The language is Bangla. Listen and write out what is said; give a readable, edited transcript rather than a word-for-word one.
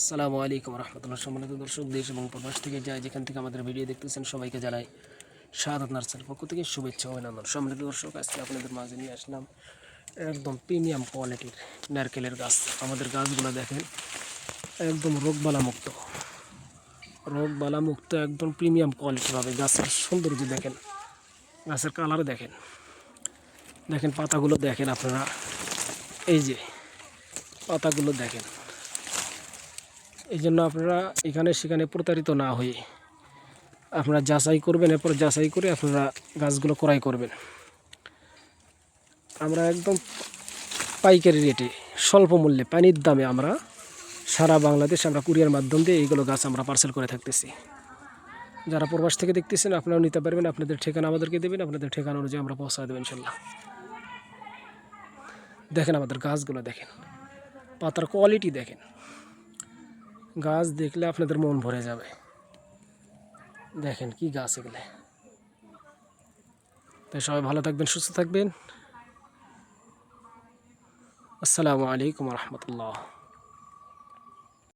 আসসালামু আলাইকুম রহমতুল্লাহ। সম্মানিত দর্শক, দেশ এবং প্রবাস থেকে যায় যেখান থেকে আমাদের ভিডিও দেখতেছেন সবাইকে জানাই শাহাদাত নার্সারির পক্ষ থেকে শুভেচ্ছা ও অভিনন্দন। সম্মানিত দর্শক, আজকে আপনাদের মাঝে নিয়ে আসলাম একদম প্রিমিয়াম কোয়ালিটির নারকেলের গাছ। আমাদের গাছগুলো দেখেন, একদম রোগবালা মুক্ত একদম প্রিমিয়াম কোয়ালিটির হবে। গাছের সৌন্দর্য দেখেন, গাছের কালার দেখেন, পাতাগুলো দেখেন আপনারা, এই যে পাতাগুলো দেখেন। এই জন্য আপনারা এখানে সেখানে প্রতারিত না হয়ে আপনারা যাচাই করবেন, এরপর যাচাই করে আপনারা গাছগুলো ক্রয় করবেন। আমরা একদম পাইকারি রেটে স্বল্প মূল্যে পানির দামে আমরা সারা বাংলাদেশ আমরা কুরিয়ার মাধ্যম দিয়ে এইগুলো গাছ আমরা পার্সেল করে থাকতেছি। যারা প্রবাস থেকে দেখতেছেন আপনারাও নিতে পারবেন। আপনাদের ঠিকানা আমাদেরকে দেবেন, আপনাদের ঠিকানা অনুযায়ী আমরা পৌঁছা দেবেন ইনশাল্লাহ। দেখেন আমাদের গাছগুলো দেখেন, পাতার কোয়ালিটি দেখেন, গাছ দেখলে আপনাদের মন ভরে যাবে। দেখেন কি গাছ এগুলো। তাই সবাই ভালো থাকবেন, সুস্থ থাকবেন। আসসালামু আলাইকুম রহমতুল্লাহ।